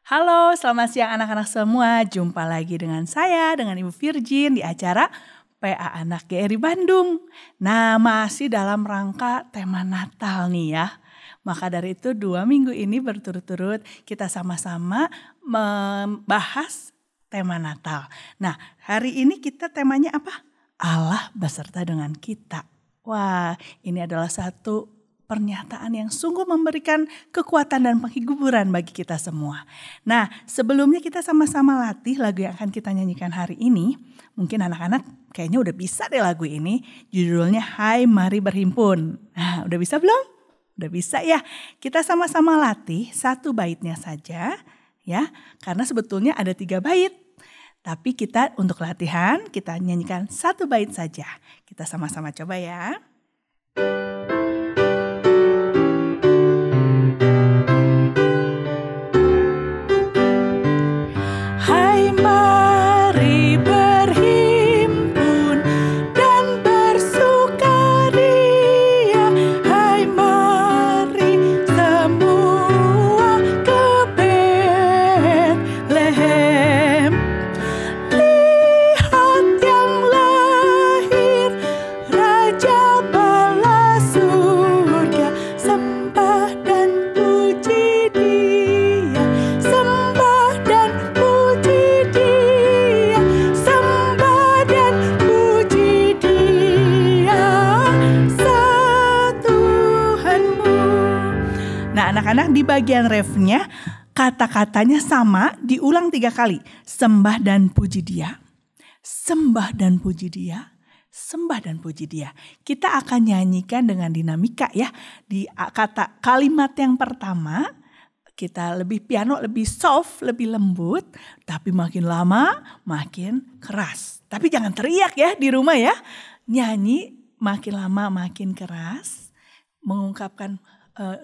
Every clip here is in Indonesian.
Halo, selamat siang anak-anak semua. Jumpa lagi dengan saya, dengan Ibu Virgin di acara PA Anak GRI Bandung. Nah, masih dalam rangka tema Natal nih ya. Maka dari itu 2 minggu ini berturut-turut kita sama-sama membahas tema Natal. Nah, hari ini kita temanya apa? Allah beserta dengan kita. Wah, ini adalah satu pernyataan yang sungguh memberikan kekuatan dan penghiburan bagi kita semua. Nah, sebelumnya kita sama-sama latih lagu yang akan kita nyanyikan hari ini. Mungkin anak-anak kayaknya udah bisa deh lagu ini. Judulnya Hai Mari Berhimpun. Nah, udah bisa belum? Udah bisa ya. Kita sama-sama latih 1 baitnya saja ya. Karena sebetulnya ada 3 bait. Tapi kita untuk latihan kita nyanyikan 1 bait saja. Kita sama-sama coba ya. Anak-anak di bagian refnya kata-katanya sama diulang 3 kali. Sembah dan puji Dia, sembah dan puji Dia, sembah dan puji Dia. Kita akan nyanyikan dengan dinamika ya. Di kata kalimat yang pertama kita lebih piano, lebih soft, lebih lembut. Tapi makin lama makin keras. Tapi jangan teriak ya di rumah ya. Nyanyi makin lama makin keras. Mengungkapkan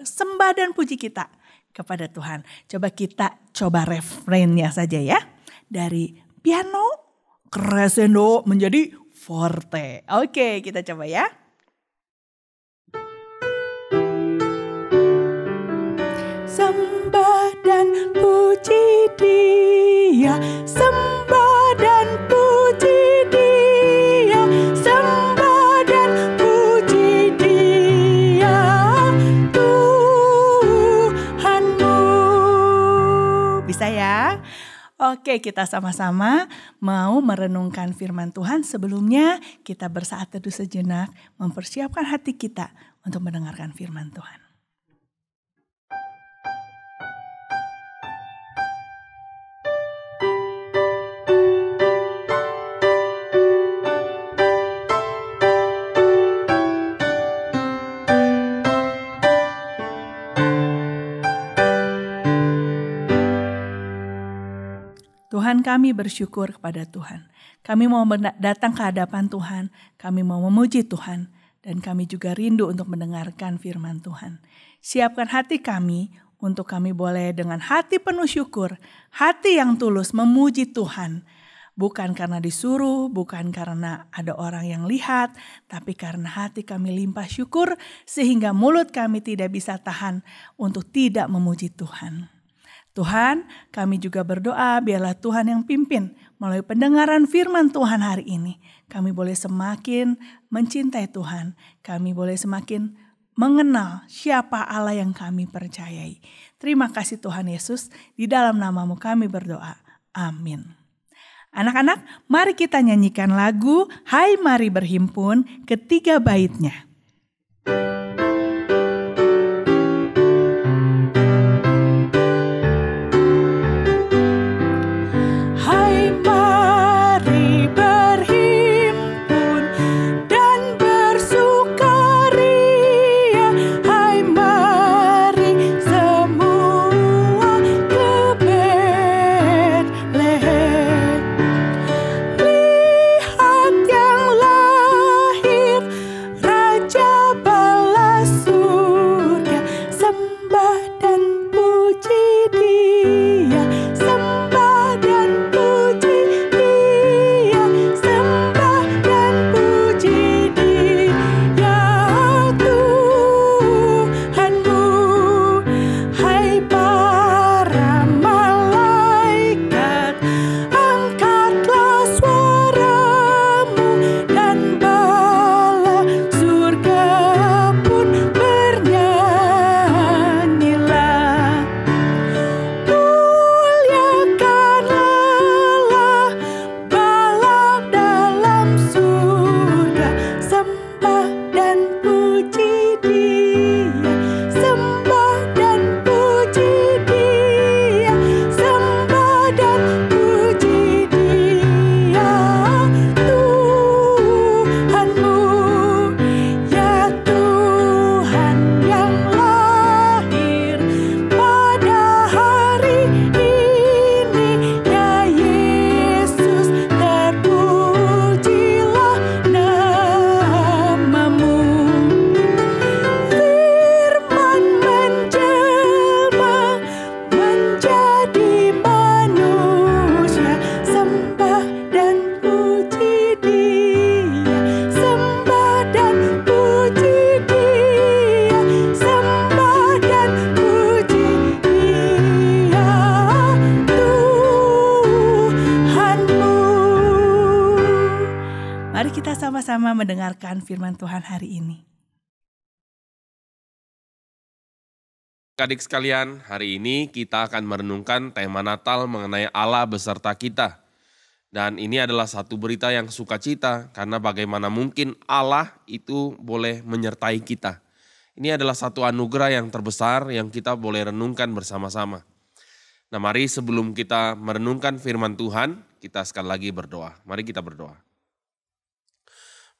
sembah dan puji kita kepada Tuhan. Coba refrainnya saja ya. Dari piano, crescendo menjadi forte. Oke, kita coba ya. Sembah dan puji Dia, sembah dan puji Dia, sembah dan puji Dia, Tuhanmu. Bisa ya? Oke, kita sama-sama mau merenungkan firman Tuhan. Sebelumnya kita bersaat teduh sejenak, mempersiapkan hati kita untuk mendengarkan firman Tuhan. Tuhan, kami bersyukur kepada Tuhan. Kami mau datang ke hadapan Tuhan. Kami mau memuji Tuhan. Dan kami juga rindu untuk mendengarkan firman Tuhan. Siapkan hati kami untuk kami boleh dengan hati penuh syukur. Hati yang tulus memuji Tuhan. Bukan karena disuruh, bukan karena ada orang yang lihat. Tapi karena hati kami limpah syukur. Sehingga mulut kami tidak bisa tahan untuk tidak memuji Tuhan. Tuhan, kami juga berdoa biarlah Tuhan yang pimpin melalui pendengaran firman Tuhan hari ini. Kami boleh semakin mencintai Tuhan. Kami boleh semakin mengenal siapa Allah yang kami percayai. Terima kasih Tuhan Yesus, di dalam nama-Mu kami berdoa. Amin. Anak-anak, mari kita nyanyikan lagu Hai Mari Berhimpun, 3 baitnya. Lihat yang lahir, Raja sama-sama mendengarkan firman Tuhan hari ini. Adik sekalian, hari ini kita akan merenungkan tema Natal mengenai Allah beserta kita. Dan ini adalah satu berita yang sukacita karena bagaimana mungkin Allah itu boleh menyertai kita. Ini adalah satu anugerah yang terbesar yang kita boleh renungkan bersama-sama. Nah, mari sebelum kita merenungkan firman Tuhan, kita sekali lagi berdoa. Mari kita berdoa.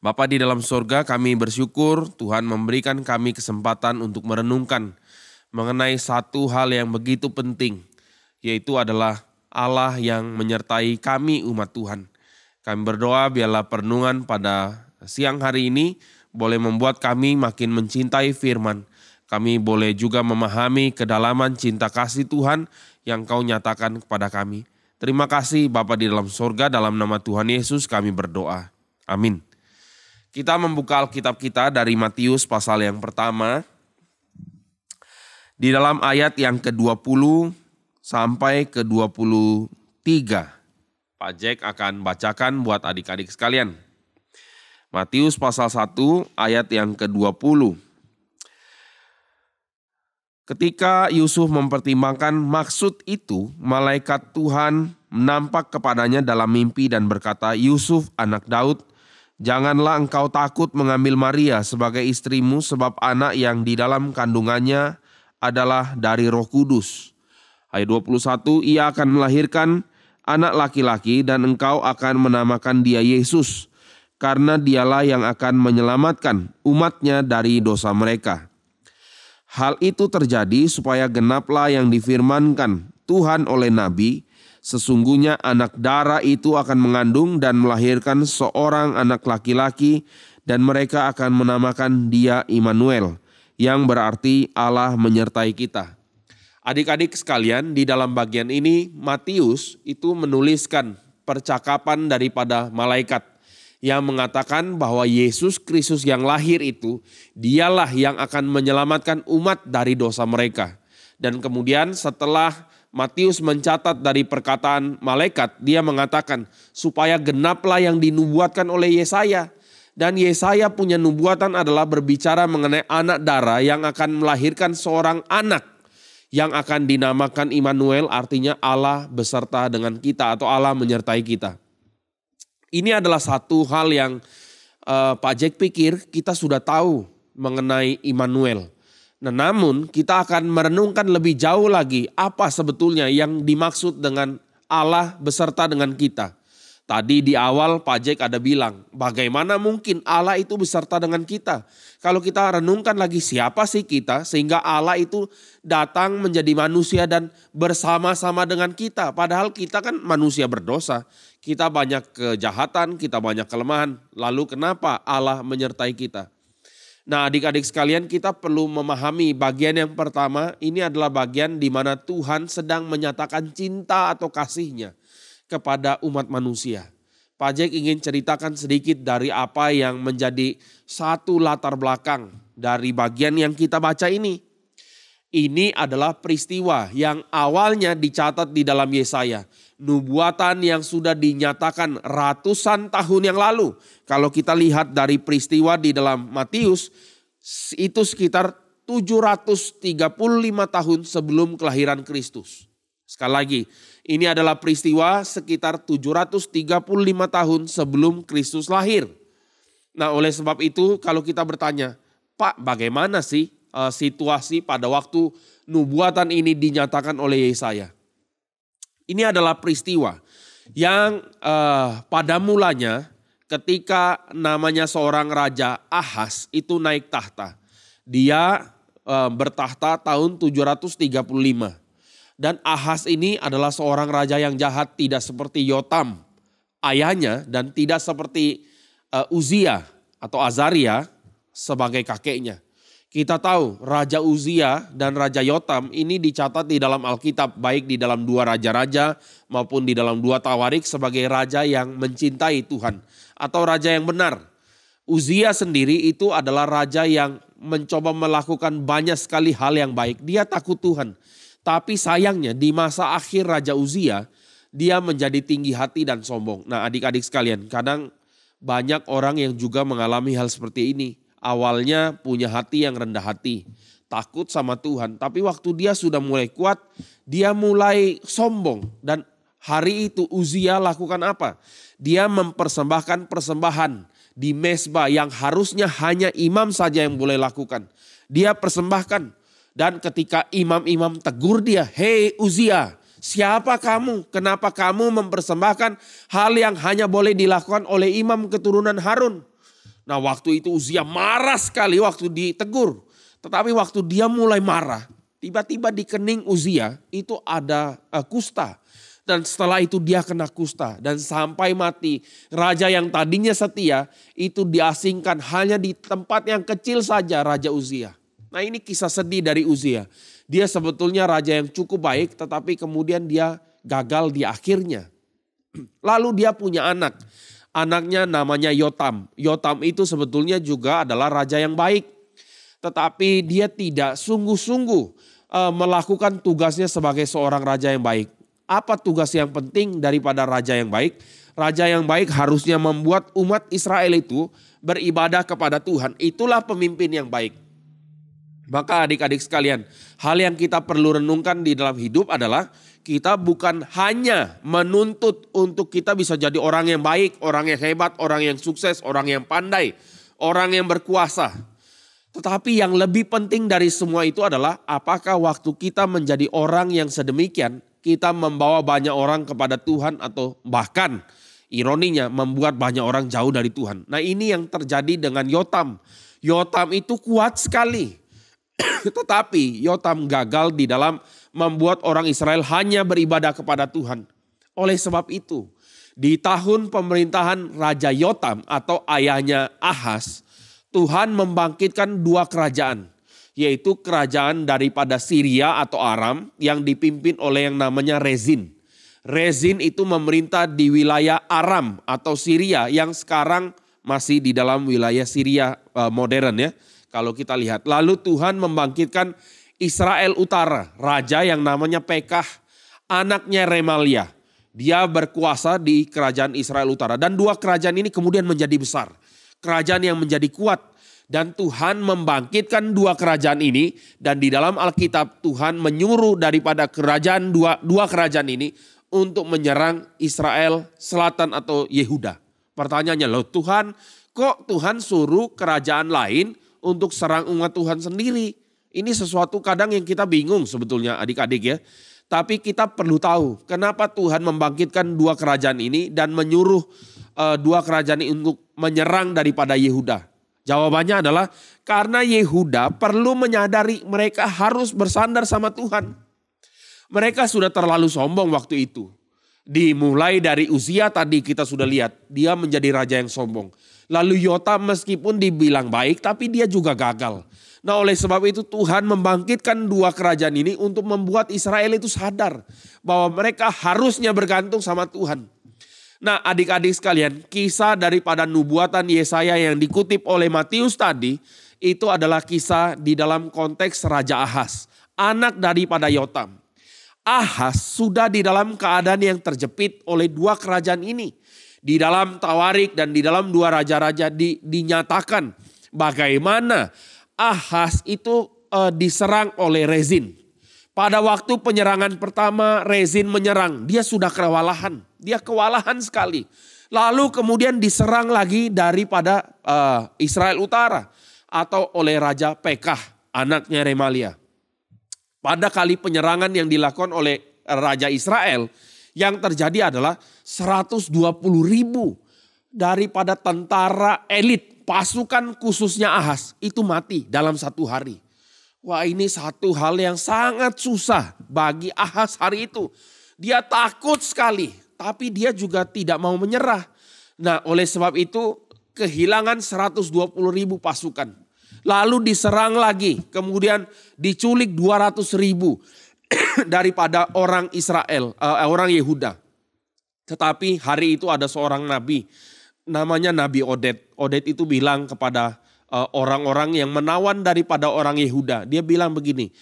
Bapa di dalam sorga, kami bersyukur Tuhan memberikan kami kesempatan untuk merenungkan mengenai satu hal yang begitu penting, yaitu adalah Allah yang menyertai kami umat Tuhan. Kami berdoa biarlah perenungan pada siang hari ini boleh membuat kami makin mencintai firman. Kami boleh juga memahami kedalaman cinta kasih Tuhan yang Kau nyatakan kepada kami. Terima kasih Bapa di dalam sorga, dalam nama Tuhan Yesus kami berdoa. Amin. Kita membuka Alkitab kita dari Matius pasal yang pertama. Di dalam ayat yang ke-20 sampai ke-23. Pak Jack akan bacakan buat adik-adik sekalian. Matius pasal 1 ayat yang ke-20. Ketika Yusuf mempertimbangkan maksud itu, malaikat Tuhan nampak kepadanya dalam mimpi dan berkata, "Yusuf anak Daud, janganlah engkau takut mengambil Maria sebagai istrimu, sebab anak yang di dalam kandungannya adalah dari Roh Kudus. Ayat 21, ia akan melahirkan anak laki-laki dan engkau akan menamakan dia Yesus, karena dialah yang akan menyelamatkan umatnya dari dosa mereka. Hal itu terjadi supaya genaplah yang difirmankan Tuhan oleh Nabi, sesungguhnya anak darah itu akan mengandung dan melahirkan seorang anak laki-laki dan mereka akan menamakan dia Immanuel, yang berarti Allah menyertai kita." Adik-adik sekalian, di dalam bagian ini Matius itu menuliskan percakapan daripada malaikat yang mengatakan bahwa Yesus Kristus yang lahir itu dialah yang akan menyelamatkan umat dari dosa mereka. Dan kemudian setelah Matius mencatat dari perkataan malaikat, dia mengatakan supaya genaplah yang dinubuatkan oleh Yesaya. Dan Yesaya punya nubuatan adalah berbicara mengenai anak darah yang akan melahirkan seorang anak yang akan dinamakan Immanuel, artinya Allah beserta dengan kita atau Allah menyertai kita. Ini adalah satu hal yang Pak Jack pikir kita sudah tahu mengenai Immanuel. Nah, namun kita akan merenungkan lebih jauh lagi apa sebetulnya yang dimaksud dengan Allah beserta dengan kita. Tadi di awal Pak Jack ada bilang, bagaimana mungkin Allah itu beserta dengan kita? Kalau kita renungkan lagi siapa sih kita sehingga Allah itu datang menjadi manusia dan bersama-sama dengan kita. Padahal kita kan manusia berdosa, kita banyak kejahatan, kita banyak kelemahan. Lalu kenapa Allah menyertai kita? Nah, adik-adik sekalian, kita perlu memahami bagian yang pertama, ini adalah bagian di mana Tuhan sedang menyatakan cinta atau kasih-Nya kepada umat manusia. Pak Jack ingin ceritakan sedikit dari apa yang menjadi satu latar belakang dari bagian yang kita baca ini. Ini adalah peristiwa yang awalnya dicatat di dalam Yesaya. Nubuatan yang sudah dinyatakan ratusan tahun yang lalu. Kalau kita lihat dari peristiwa di dalam Matius, itu sekitar 735 tahun sebelum kelahiran Kristus. Sekali lagi, ini adalah peristiwa sekitar 735 tahun sebelum Kristus lahir. Nah, oleh sebab itu kalau kita bertanya, Pak, bagaimana sih situasi pada waktu nubuatan ini dinyatakan oleh Yesaya? Ini adalah peristiwa yang pada mulanya ketika namanya seorang raja Ahaz itu naik tahta. Dia bertahta tahun 735. Dan Ahaz ini adalah seorang raja yang jahat, tidak seperti Yotam ayahnya dan tidak seperti Uzia atau Azaria sebagai kakeknya. Kita tahu Raja Uzia dan Raja Yotam ini dicatat di dalam Alkitab, baik di dalam 2 Raja-Raja maupun di dalam 2 Tawarik sebagai raja yang mencintai Tuhan atau raja yang benar. Uzia sendiri itu adalah raja yang mencoba melakukan banyak sekali hal yang baik. Dia takut Tuhan. Tapi sayangnya di masa akhir Raja Uzia, dia menjadi tinggi hati dan sombong. Nah, adik-adik sekalian, kadang Banyak orang yang juga mengalami hal seperti ini. Awalnya punya hati yang rendah hati, takut sama Tuhan. Tapi waktu dia sudah mulai kuat, dia mulai sombong. Dan hari itu Uzia lakukan apa? Dia mempersembahkan persembahan di mezbah yang harusnya hanya imam saja yang boleh lakukan. Dia persembahkan. Dan ketika imam-imam tegur dia, "Hei Uzia, siapa kamu? Kenapa kamu mempersembahkan hal yang hanya boleh dilakukan oleh imam keturunan Harun?" Nah, waktu itu Uzia marah sekali waktu ditegur. Tetapi waktu dia mulai marah, tiba-tiba di kening Uzia itu ada kusta. Dan setelah itu dia kena kusta dan sampai mati. Raja yang tadinya setia itu diasingkan hanya di tempat yang kecil saja, Raja Uzia. Nah, ini kisah sedih dari Uzia. Dia sebetulnya raja yang cukup baik, tetapi kemudian dia gagal di akhirnya. Lalu dia punya anak. Anaknya namanya Yotam. Yotam itu sebetulnya juga adalah raja yang baik. Tetapi dia tidak sungguh-sungguh melakukan tugasnya sebagai seorang raja yang baik. Apa tugas yang penting daripada raja yang baik? Raja yang baik harusnya membuat umat Israel itu beribadah kepada Tuhan. Itulah pemimpin yang baik. Maka adik-adik sekalian, hal yang kita perlu renungkan di dalam hidup adalah kita bukan hanya menuntut untuk kita bisa jadi orang yang baik, orang yang hebat, orang yang sukses, orang yang pandai, orang yang berkuasa. Tetapi yang lebih penting dari semua itu adalah apakah waktu kita menjadi orang yang sedemikian, kita membawa banyak orang kepada Tuhan atau bahkan ironinya membuat banyak orang jauh dari Tuhan. Nah, ini yang terjadi dengan Yotam. Yotam itu kuat sekali. Tetapi Yotam gagal di dalam membuat orang Israel hanya beribadah kepada Tuhan. Oleh sebab itu, di tahun pemerintahan Raja Yotam atau ayahnya Ahaz, Tuhan membangkitkan dua kerajaan. Yaitu kerajaan daripada Syria atau Aram yang dipimpin oleh yang namanya Rezin. Rezin itu memerintah di wilayah Aram atau Syria yang sekarang masih di dalam wilayah Syria modern ya. Kalau kita lihat, lalu Tuhan membangkitkan Israel Utara, raja yang namanya Pekah, anaknya Remalia. Dia berkuasa di kerajaan Israel Utara dan dua kerajaan ini kemudian menjadi besar. Kerajaan yang menjadi kuat dan Tuhan membangkitkan dua kerajaan ini dan di dalam Alkitab Tuhan menyuruh daripada kerajaan dua kerajaan ini untuk menyerang Israel Selatan atau Yehuda. Pertanyaannya, loh Tuhan, kok Tuhan suruh kerajaan lain untuk serang umat Tuhan sendiri? Ini sesuatu kadang yang kita bingung sebetulnya adik-adik ya. Tapi kita perlu tahu kenapa Tuhan membangkitkan dua kerajaan ini dan menyuruh dua kerajaan ini untuk menyerang daripada Yehuda. Jawabannya adalah karena Yehuda perlu menyadari mereka harus bersandar sama Tuhan. Mereka sudah terlalu sombong waktu itu. Dimulai dari Uzia tadi kita sudah lihat, dia menjadi raja yang sombong. Lalu Yotam meskipun dibilang baik tapi dia juga gagal. Nah, oleh sebab itu Tuhan membangkitkan dua kerajaan ini untuk membuat Israel itu sadar bahwa mereka harusnya bergantung sama Tuhan. Nah, adik-adik sekalian, kisah daripada nubuatan Yesaya yang dikutip oleh Matius tadi itu adalah kisah di dalam konteks Raja Ahaz, anak daripada Yotam. Ahaz sudah di dalam keadaan yang terjepit oleh dua kerajaan ini. Di dalam Tawarik dan di dalam dua raja-raja dinyatakan bagaimana Ahaz itu diserang oleh Rezin. Pada waktu penyerangan pertama Rezin menyerang, dia sudah kewalahan. Dia kewalahan sekali. Lalu kemudian diserang lagi daripada Israel Utara atau oleh Raja Pekah, anaknya Remalia. Pada kali penyerangan yang dilakukan oleh Raja Israel, yang terjadi adalah 120.000 daripada tentara elit pasukan khususnya Ahaz itu mati dalam satu hari. Wah, ini satu hal yang sangat susah bagi Ahaz hari itu. Dia takut sekali, tapi dia juga tidak mau menyerah. Nah, oleh sebab itu kehilangan 120.000 pasukan. Lalu diserang lagi, kemudian diculik 200.000 daripada orang Israel, orang Yehuda. Tetapi hari itu ada seorang nabi, namanya Nabi Oded. Oded itu bilang kepada orang-orang yang menawan daripada orang Yehuda. Dia bilang begini,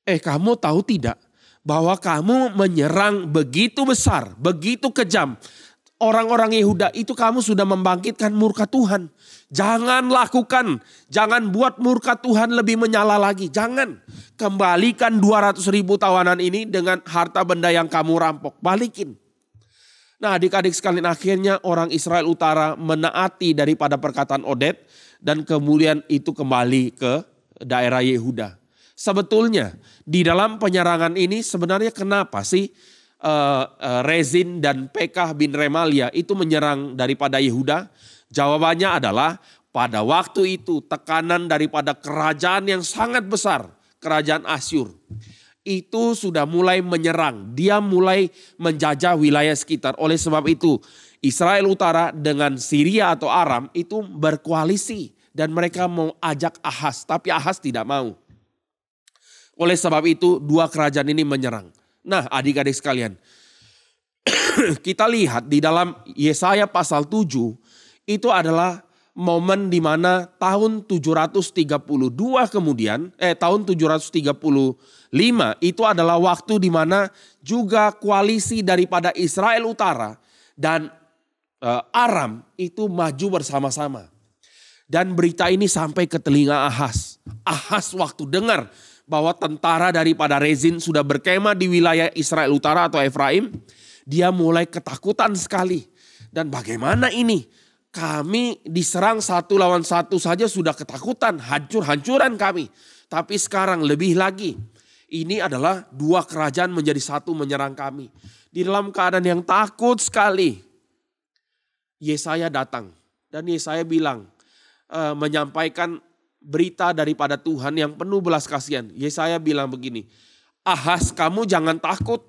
kamu tahu tidak bahwa kamu menyerang begitu besar, begitu kejam. orang-orang Yehuda itu kamu sudah membangkitkan murka Tuhan. Jangan lakukan, jangan buat murka Tuhan lebih menyala lagi. Jangan kembalikan 200.000 tawanan ini dengan harta benda yang kamu rampok. Balikin. Nah adik-adik sekalian, akhirnya orang Israel Utara menaati daripada perkataan Oded. Dan kemudian itu kembali ke daerah Yehuda. Sebetulnya di dalam penyerangan ini sebenarnya kenapa sih Rezin dan Pekah bin Remalia itu menyerang daripada Yehuda? Jawabannya adalah pada waktu itu tekanan daripada kerajaan yang sangat besar, kerajaan Asyur, itu sudah mulai menyerang. Dia mulai menjajah wilayah sekitar. Oleh sebab itu Israel Utara dengan Syria atau Aram itu berkoalisi. Dan mereka mau ajak Ahaz, tapi Ahaz tidak mau. Oleh sebab itu dua kerajaan ini menyerang. Nah adik-adik sekalian, kita lihat di dalam Yesaya pasal 7, itu adalah momen di mana tahun 732 kemudian, tahun 735 itu adalah waktu di mana juga koalisi daripada Israel Utara dan Aram itu maju bersama-sama. Dan berita ini sampai ke telinga Ahaz. Ahaz waktu dengar bahwa tentara daripada Rezin sudah berkemah di wilayah Israel Utara atau Efraim, dia mulai ketakutan sekali. Dan bagaimana ini? Kami diserang 1 lawan 1 saja sudah ketakutan, hancur-hancuran kami. Tapi sekarang lebih lagi. Ini adalah dua kerajaan menjadi satu menyerang kami. Di dalam keadaan yang takut sekali, Yesaya datang. Dan Yesaya bilang, menyampaikan berita daripada Tuhan yang penuh belas kasihan. Yesaya bilang begini, Ahaz, kamu jangan takut.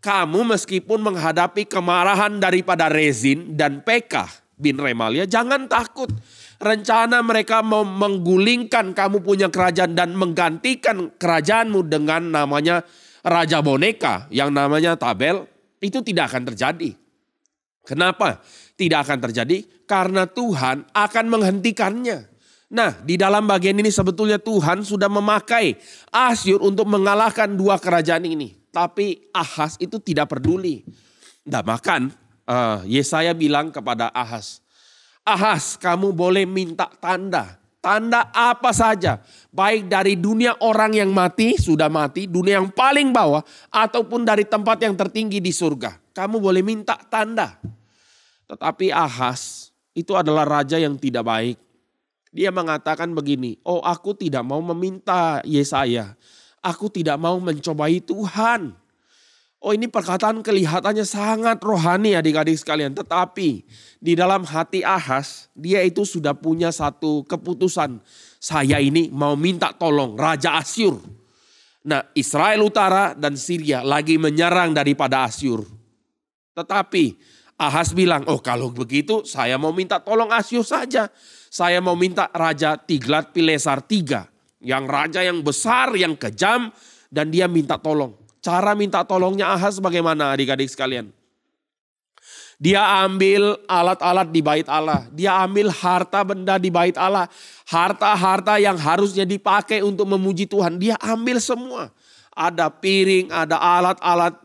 Kamu meskipun menghadapi kemarahan daripada Rezin dan Pekah bin Remalia, jangan takut. Rencana mereka mau menggulingkan kamu punya kerajaan dan menggantikan kerajaanmu dengan namanya Raja Boneka yang namanya Tabel, itu tidak akan terjadi. Kenapa tidak akan terjadi? Karena Tuhan akan menghentikannya. Nah, di dalam bagian ini sebetulnya Tuhan sudah memakai Asyur untuk mengalahkan dua kerajaan ini. Tapi Ahaz itu tidak peduli. Nah, bahkan Yesaya bilang kepada Ahaz, Ahaz, kamu boleh minta tanda. Tanda apa saja. Baik dari dunia orang yang mati, sudah mati, dunia yang paling bawah, ataupun dari tempat yang tertinggi di surga. Kamu boleh minta tanda. Tetapi Ahaz itu adalah raja yang tidak baik. Dia mengatakan begini, oh aku tidak mau meminta Yesaya. Aku tidak mau mencobai Tuhan. Oh ini perkataan kelihatannya sangat rohani adik-adik sekalian. Tetapi di dalam hati Ahaz, dia itu sudah punya satu keputusan. Saya ini mau minta tolong Raja Asyur. Nah Israel Utara dan Syria lagi menyerang daripada Asyur. Tetapi Ahaz bilang, oh kalau begitu saya mau minta tolong Asyur saja. Saya mau minta Raja Tiglat-Pileser III. Yang raja yang besar, yang kejam. Dan dia minta tolong. Cara minta tolongnya Ahaz bagaimana adik-adik sekalian? Dia ambil alat-alat di bait Allah. Dia ambil harta benda di bait Allah. Harta-harta yang harusnya dipakai untuk memuji Tuhan. Dia ambil semua. Ada piring, ada alat-alat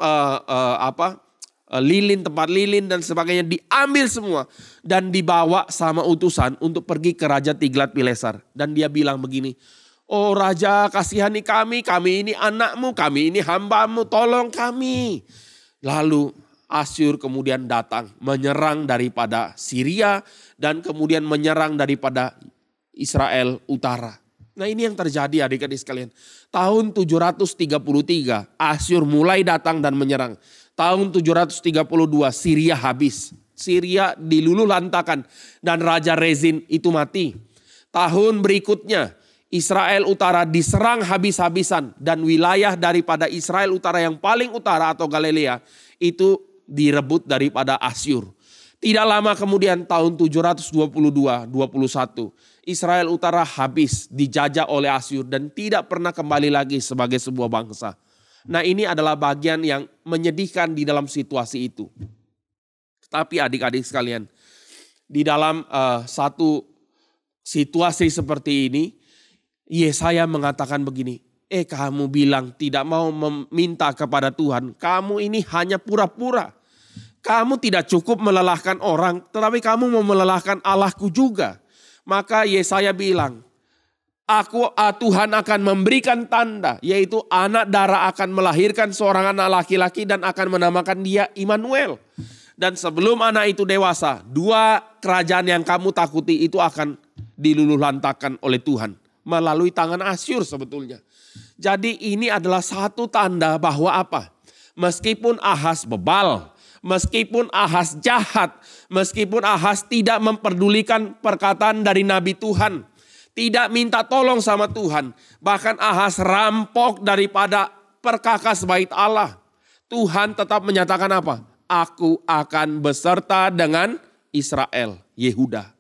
lilin, tempat lilin dan sebagainya, diambil semua dan dibawa sama utusan untuk pergi ke Raja Tiglat-Pileser. Dan dia bilang begini, oh Raja kasihani kami ini anakmu, kami ini hambamu, tolong kami. Lalu Asyur kemudian datang menyerang daripada Syria dan kemudian menyerang daripada Israel Utara. Nah ini yang terjadi adik-adik sekalian. Tahun 733 Asyur mulai datang dan menyerang. Tahun 732 Syria habis. Syria diluluhlantakan dan Raja Rezin itu mati. Tahun berikutnya Israel Utara diserang habis-habisan dan wilayah daripada Israel Utara yang paling utara atau Galilea itu direbut daripada Asyur. Tidak lama kemudian tahun 722-21 Israel Utara habis dijajah oleh Asyur dan tidak pernah kembali lagi sebagai sebuah bangsa. Nah ini adalah bagian yang menyedihkan di dalam situasi itu. Tapi adik-adik sekalian, di dalam satu situasi seperti ini, Yesaya mengatakan begini, kamu bilang tidak mau meminta kepada Tuhan, kamu ini hanya pura-pura. kamu tidak cukup melelahkan orang, tetapi kamu mau melelahkan Allahku juga. Maka Yesaya bilang, Tuhan akan memberikan tanda, yaitu anak darah akan melahirkan seorang anak laki-laki dan akan menamakan dia Immanuel. Dan sebelum anak itu dewasa, 2 kerajaan yang kamu takuti itu akan diluluhlantakkan oleh Tuhan melalui tangan Asyur sebetulnya. Jadi ini adalah satu tanda bahwa apa? Meskipun Ahaz bebal, meskipun Ahaz jahat, meskipun Ahaz tidak memperdulikan perkataan dari Nabi Tuhan, tidak minta tolong sama Tuhan, bahkan Ahaz rampok daripada perkakas bait Allah, Tuhan tetap menyatakan apa? Aku akan beserta dengan Israel, Yehuda.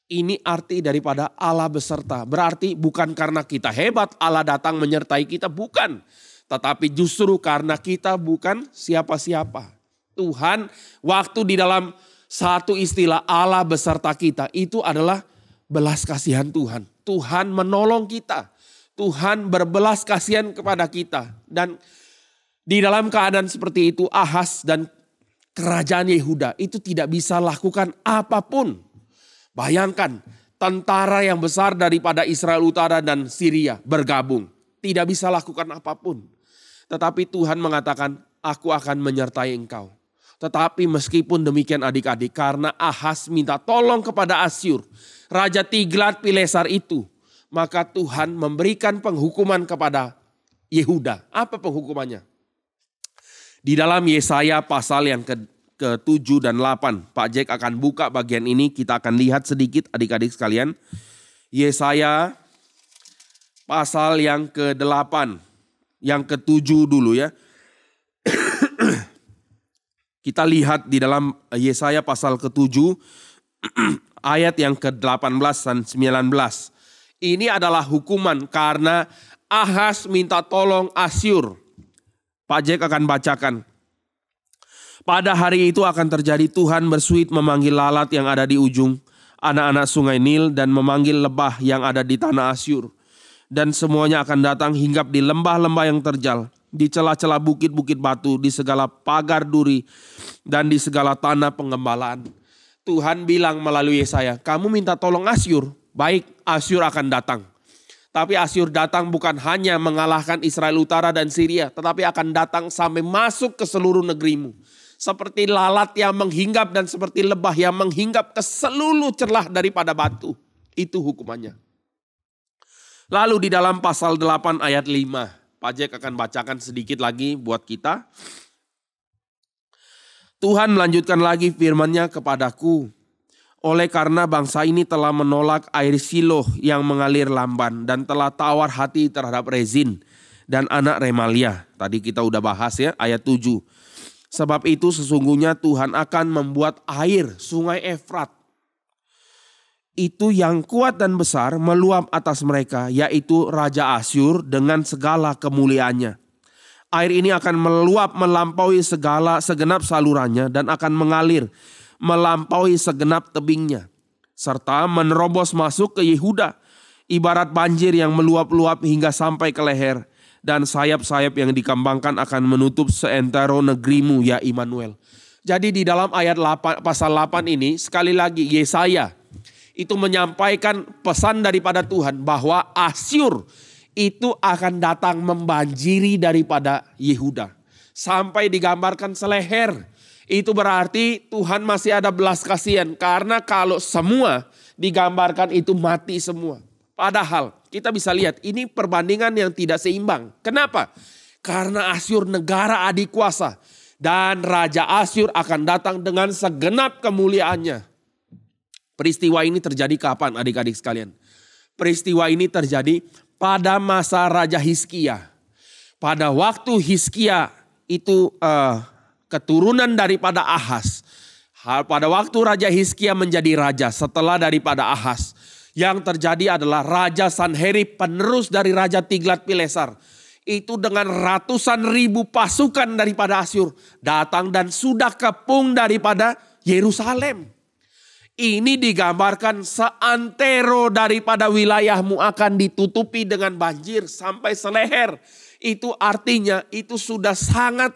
Ini arti daripada Allah beserta. Berarti bukan karena kita hebat Allah datang menyertai kita, bukan. Tetapi justru karena kita bukan siapa-siapa. Tuhan waktu di dalam satu istilah Allah beserta kita itu adalah belas kasihan Tuhan. Tuhan menolong kita. Tuhan berbelas kasihan kepada kita. Dan di dalam keadaan seperti itu Ahaz dan kerajaan Yehuda itu tidak bisa lakukan apapun. Bayangkan tentara yang besar daripada Israel Utara dan Syria bergabung. Tidak bisa lakukan apapun. Tetapi Tuhan mengatakan, aku akan menyertai engkau. Tetapi meskipun demikian adik-adik, karena Ahaz minta tolong kepada Asyur, Raja Tiglat-Pilesar itu, maka Tuhan memberikan penghukuman kepada Yehuda. Apa penghukumannya? Di dalam Yesaya pasal yang ke-7 dan 8. Pak Jack akan buka bagian ini, kita akan lihat sedikit adik-adik sekalian. Yesaya pasal yang ke-8, yang ke-7 dulu ya. Kita lihat di dalam Yesaya pasal ke-7 ayat yang ke-18 dan 19. Ini adalah hukuman karena Ahaz minta tolong Asyur. Pak Jack akan bacakan. Pada hari itu akan terjadi Tuhan bersuit memanggil lalat yang ada di ujung anak-anak sungai Nil dan memanggil lebah yang ada di tanah Asyur. Dan semuanya akan datang hinggap di lembah-lembah yang terjal, di celah-celah bukit-bukit batu, di segala pagar duri, dan di segala tanah pengembalaan. Tuhan bilang melalui Yesaya, kamu minta tolong Asyur, baik Asyur akan datang. Tapi Asyur datang bukan hanya mengalahkan Israel Utara dan Syria, tetapi akan datang sampai masuk ke seluruh negerimu. Seperti lalat yang menghinggap dan seperti lebah yang menghinggap ke seluruh celah daripada batu. Itu hukumannya. Lalu di dalam pasal 8 ayat 5. Pak Jack akan bacakan sedikit lagi buat kita. Tuhan melanjutkan lagi firman-Nya kepadaku. Oleh karena bangsa ini telah menolak air Shiloh yang mengalir lamban. Dan telah tawar hati terhadap Rezin dan anak Remalia. Tadi kita udah bahas ya ayat 7. Sebab itu sesungguhnya Tuhan akan membuat air sungai Efrat itu yang kuat dan besar meluap atas mereka, yaitu Raja Asyur dengan segala kemuliaannya. Air ini akan meluap melampaui segenap salurannya dan akan mengalir melampaui segenap tebingnya. Serta menerobos masuk ke Yehuda, ibarat banjir yang meluap-luap hingga sampai ke leher. Dan sayap-sayap yang dikembangkan akan menutup seantero negerimu ya Immanuel. Jadi di dalam ayat 8, pasal 8 ini sekali lagi Yesaya itu menyampaikan pesan daripada Tuhan bahwa Asyur itu akan datang membanjiri daripada Yehuda. Sampai digambarkan seleher. Itu berarti Tuhan masih ada belas kasihan. Karena kalau semua digambarkan itu mati semua. Padahal kita bisa lihat ini perbandingan yang tidak seimbang. Kenapa? Karena Asyur negara adik kuasa. Dan Raja Asyur akan datang dengan segenap kemuliaannya. Peristiwa ini terjadi kapan adik-adik sekalian? Peristiwa ini terjadi pada masa Raja Hizkia. Pada waktu Hizkia itu keturunan daripada Ahaz. Pada waktu Raja Hizkia menjadi raja setelah daripada Ahaz. Yang terjadi adalah Raja Sanherib penerus dari Raja Tiglat-Pilesar. Itu dengan ratusan ribu pasukan daripada Asyur. Datang dan sudah kepung daripada Yerusalem. Ini digambarkan seantero daripada wilayahmu akan ditutupi dengan banjir sampai seleher. Itu artinya itu sudah sangat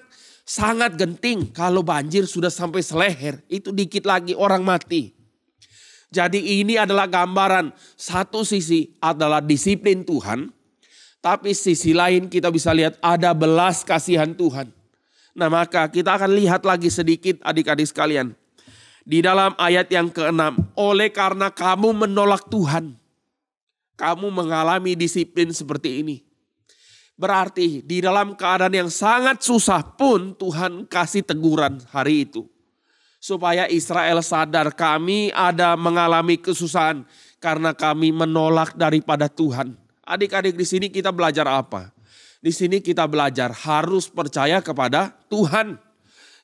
Sangat genting kalau banjir sudah sampai seleher, itu dikit lagi orang mati. Jadi ini adalah gambaran, satu sisi adalah disiplin Tuhan, tapi sisi lain kita bisa lihat ada belas kasihan Tuhan. Nah maka kita akan lihat lagi sedikit adik-adik sekalian. Di dalam ayat yang ke-6, oleh karena kamu menolak Tuhan, kamu mengalami disiplin seperti ini. Berarti di dalam keadaan yang sangat susah pun Tuhan kasih teguran hari itu. Supaya Israel sadar kami ada mengalami kesusahan karena kami menolak daripada Tuhan. Adik-adik di sini kita belajar apa? Di sini kita belajar harus percaya kepada Tuhan.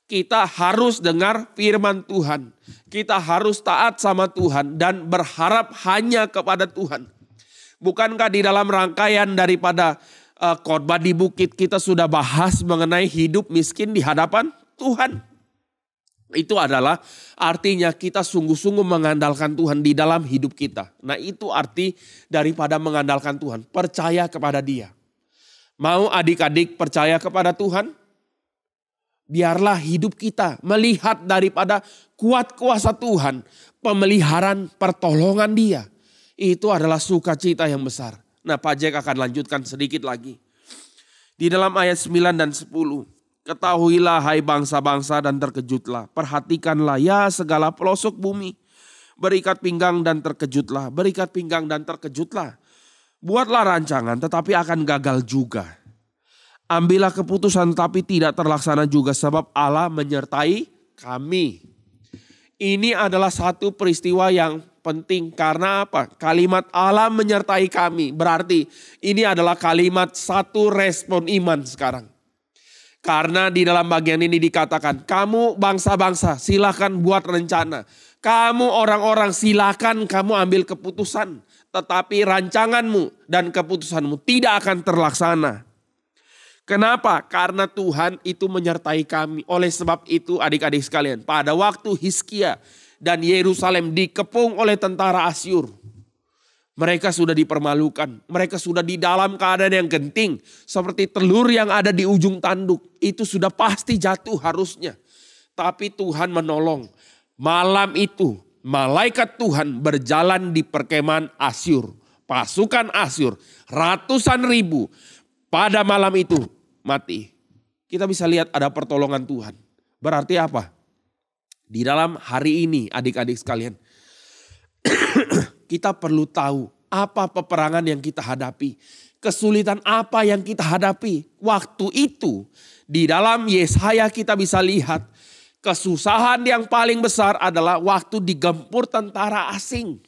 Kita harus dengar firman Tuhan. Kita harus taat sama Tuhan dan berharap hanya kepada Tuhan. Bukankah di dalam rangkaian daripada khotbah di bukit kita sudah bahas mengenai hidup miskin di hadapan Tuhan. Itu adalah artinya kita sungguh-sungguh mengandalkan Tuhan di dalam hidup kita. Nah itu arti daripada mengandalkan Tuhan. Percaya kepada Dia. Mau adik-adik percaya kepada Tuhan? Biarlah hidup kita melihat daripada kuat kuasa Tuhan. Pemeliharaan pertolongan Dia. Itu adalah sukacita yang besar. Nah Pak Jack akan lanjutkan sedikit lagi. Di dalam ayat 9 dan 10. Ketahuilah hai bangsa-bangsa dan terkejutlah. Perhatikanlah ya segala pelosok bumi. Berikat pinggang dan terkejutlah. Berikat pinggang dan terkejutlah. Buatlah rancangan tetapi akan gagal juga. Ambillah keputusan tapi tidak terlaksana juga sebab Allah menyertai kami. Ini adalah satu peristiwa yang penting karena apa? Kalimat Allah menyertai kami berarti ini adalah kalimat satu respon iman sekarang. Karena di dalam bagian ini dikatakan kamu bangsa-bangsa silakan buat rencana. Kamu orang-orang silakan kamu ambil keputusan. Tetapi rancanganmu dan keputusanmu tidak akan terlaksana. Kenapa? Karena Tuhan itu menyertai kami. Oleh sebab itu adik-adik sekalian, pada waktu Hizkia dan Yerusalem dikepung oleh tentara Asyur. Mereka sudah dipermalukan. Mereka sudah di dalam keadaan yang genting. Seperti telur yang ada di ujung tanduk. Itu sudah pasti jatuh harusnya. Tapi Tuhan menolong. Malam itu malaikat Tuhan berjalan di perkemahan Asyur. Pasukan Asyur ratusan ribu pada malam itu mati. Kita bisa lihat ada pertolongan Tuhan. Berarti apa? Di dalam hari ini adik-adik sekalian. Kita perlu tahu apa peperangan yang kita hadapi. Kesulitan apa yang kita hadapi. Waktu itu di dalam Yesaya kita bisa lihat. Kesusahan yang paling besar adalah waktu digempur tentara asing.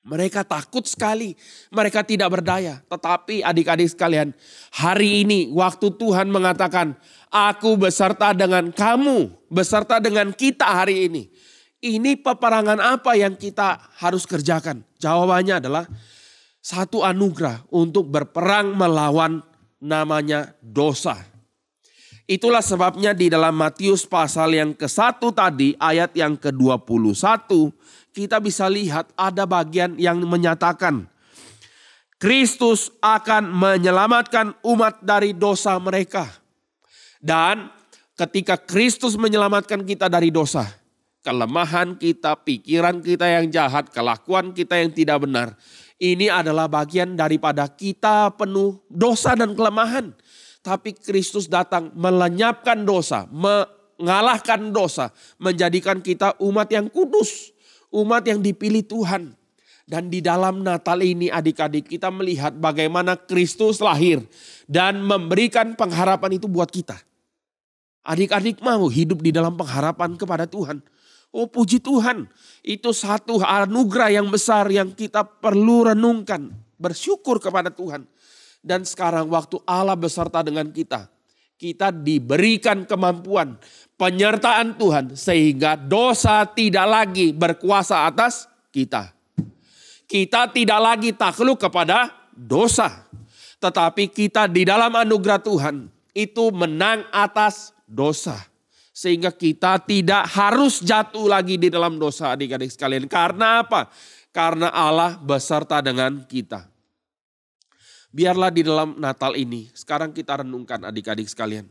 Mereka takut sekali, mereka tidak berdaya. Tetapi adik-adik sekalian, hari ini waktu Tuhan mengatakan, aku beserta dengan kamu, beserta dengan kita hari ini. Ini peperangan apa yang kita harus kerjakan? Jawabannya adalah satu anugerah untuk berperang melawan namanya dosa. Itulah sebabnya di dalam Matius pasal yang ke-1 tadi, ayat yang ke-21, kita bisa lihat ada bagian yang menyatakan Kristus akan menyelamatkan umat dari dosa mereka. Dan ketika Kristus menyelamatkan kita dari dosa, kelemahan kita, pikiran kita yang jahat, kelakuan kita yang tidak benar, ini adalah bagian daripada kita penuh dosa dan kelemahan. Tapi Kristus datang melenyapkan dosa, mengalahkan dosa, menjadikan kita umat yang kudus. Umat yang dipilih Tuhan. Dan di dalam Natal ini adik-adik kita melihat bagaimana Kristus lahir. Dan memberikan pengharapan itu buat kita. Adik-adik mau hidup di dalam pengharapan kepada Tuhan. Oh puji Tuhan. Itu satu anugerah yang besar yang kita perlu renungkan. Bersyukur kepada Tuhan. Dan sekarang waktu Allah beserta dengan kita. Kita diberikan kemampuan, penyertaan Tuhan. Sehingga dosa tidak lagi berkuasa atas kita. Kita tidak lagi takluk kepada dosa. Tetapi kita di dalam anugerah Tuhan itu menang atas dosa. Sehingga kita tidak harus jatuh lagi di dalam dosa adik-adik sekalian. Karena apa? Karena Allah beserta dengan kita. Biarlah di dalam Natal ini, sekarang kita renungkan adik-adik sekalian.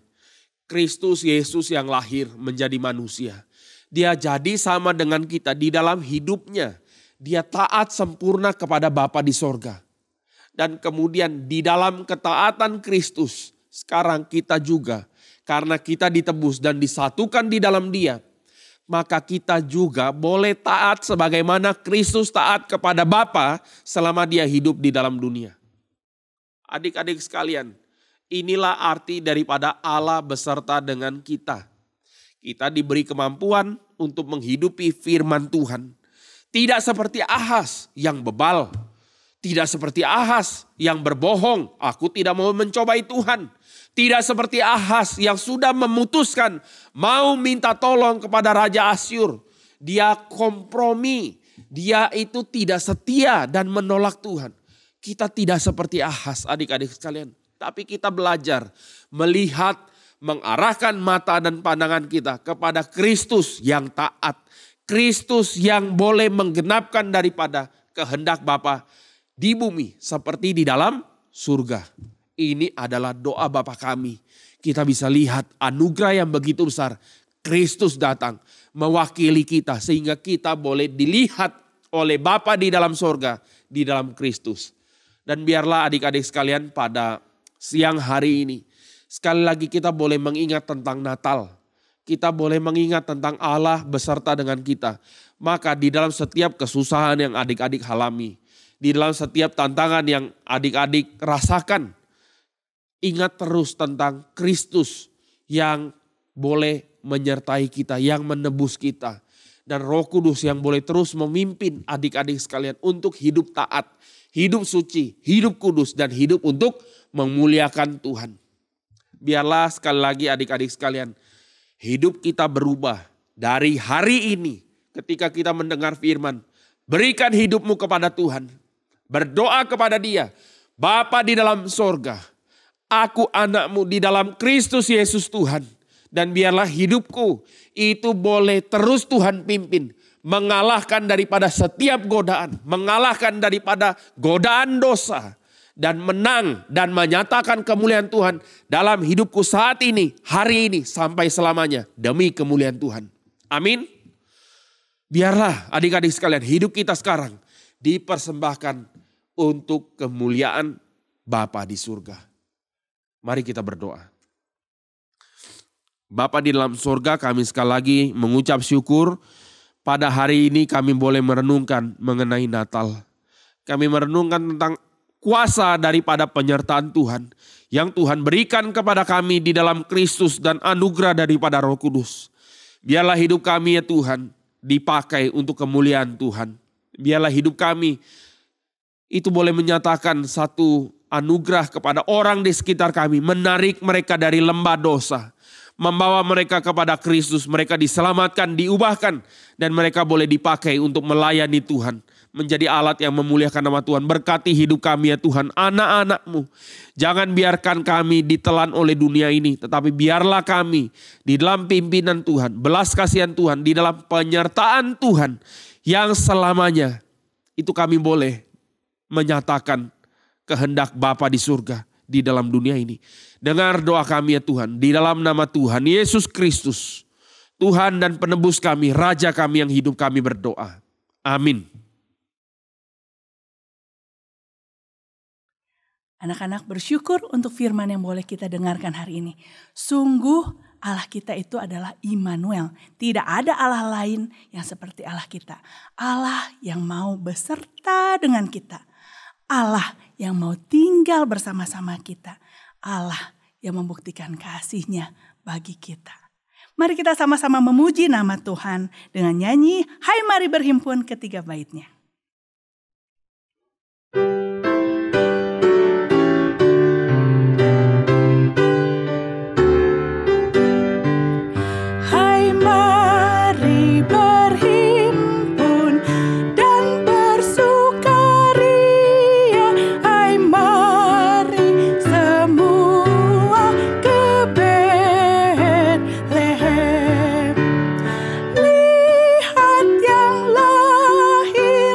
Kristus Yesus yang lahir menjadi manusia. Dia jadi sama dengan kita di dalam hidupnya. Dia taat sempurna kepada Bapa di sorga. Dan kemudian di dalam ketaatan Kristus, sekarang kita juga, karena kita ditebus dan disatukan di dalam Dia, maka kita juga boleh taat sebagaimana Kristus taat kepada Bapa selama Dia hidup di dalam dunia. Adik-adik sekalian, inilah arti daripada Allah beserta dengan kita. Kita diberi kemampuan untuk menghidupi firman Tuhan. Tidak seperti Ahas yang bebal. Tidak seperti Ahas yang berbohong. Aku tidak mau mencobai Tuhan. Tidak seperti Ahas yang sudah memutuskan mau minta tolong kepada Raja Asyur. Dia kompromi. Dia itu tidak setia dan menolak Tuhan. Kita tidak seperti Ahas, adik-adik sekalian. Tapi kita belajar melihat, mengarahkan mata dan pandangan kita kepada Kristus yang taat. Kristus yang boleh menggenapkan daripada kehendak Bapa di bumi seperti di dalam surga. Ini adalah doa Bapa kami. Kita bisa lihat anugerah yang begitu besar. Kristus datang mewakili kita sehingga kita boleh dilihat oleh Bapa di dalam surga, di dalam Kristus. Dan biarlah adik-adik sekalian pada siang hari ini, sekali lagi kita boleh mengingat tentang Natal. Kita boleh mengingat tentang Allah beserta dengan kita. Maka di dalam setiap kesusahan yang adik-adik alami, di dalam setiap tantangan yang adik-adik rasakan, ingat terus tentang Kristus yang boleh menyertai kita, yang menebus kita. Dan Roh Kudus yang boleh terus memimpin adik-adik sekalian untuk hidup taat, hidup suci, hidup kudus, dan hidup untuk memuliakan Tuhan. Biarlah sekali lagi adik-adik sekalian, hidup kita berubah dari hari ini ketika kita mendengar firman. Berikan hidupmu kepada Tuhan. Berdoa kepada Dia. Bapa di dalam sorga, aku anakmu di dalam Kristus Yesus Tuhan. Dan biarlah hidupku itu boleh terus Tuhan pimpin. Mengalahkan daripada setiap godaan. Mengalahkan daripada godaan dosa. Dan menang dan menyatakan kemuliaan Tuhan dalam hidupku saat ini, hari ini, sampai selamanya. Demi kemuliaan Tuhan. Amin. Biarlah adik-adik sekalian hidup kita sekarang dipersembahkan untuk kemuliaan Bapa di surga. Mari kita berdoa. Bapa di dalam surga, kami sekali lagi mengucap syukur pada hari ini kami boleh merenungkan mengenai Natal. Kami merenungkan tentang kuasa daripada penyertaan Tuhan yang Tuhan berikan kepada kami di dalam Kristus dan anugerah daripada Roh Kudus. Biarlah hidup kami ya Tuhan dipakai untuk kemuliaan Tuhan. Biarlah hidup kami itu boleh menyatakan satu anugerah kepada orang di sekitar kami, menarik mereka dari lembah dosa, membawa mereka kepada Kristus, mereka diselamatkan, diubahkan, dan mereka boleh dipakai untuk melayani Tuhan, menjadi alat yang memuliakan nama Tuhan. Berkati hidup kami ya Tuhan, anak-anak-Mu. Jangan biarkan kami ditelan oleh dunia ini, tetapi biarlah kami di dalam pimpinan Tuhan, belas kasihan Tuhan, di dalam penyertaan Tuhan yang selamanya itu kami boleh menyatakan kehendak Bapa di surga di dalam dunia ini. Dengar doa kami ya Tuhan, di dalam nama Tuhan Yesus Kristus, Tuhan dan penebus kami, Raja kami yang hidup kami berdoa. Amin. Anak-anak bersyukur untuk firman yang boleh kita dengarkan hari ini. Sungguh Allah kita itu adalah Immanuel. Tidak ada Allah lain yang seperti Allah kita. Allah yang mau beserta dengan kita. Allah yang mau tinggal bersama-sama kita. Allah yang membuktikan kasih-Nya bagi kita. Mari kita sama-sama memuji nama Tuhan dengan nyanyi Hai Mari Berhimpun ketiga baitnya. Lihat yang lahir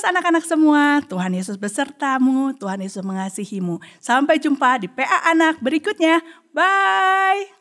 anak-anak semua, Tuhan Yesus besertamu, Tuhan Yesus mengasihimu. Sampai jumpa di PA Anak berikutnya. Bye.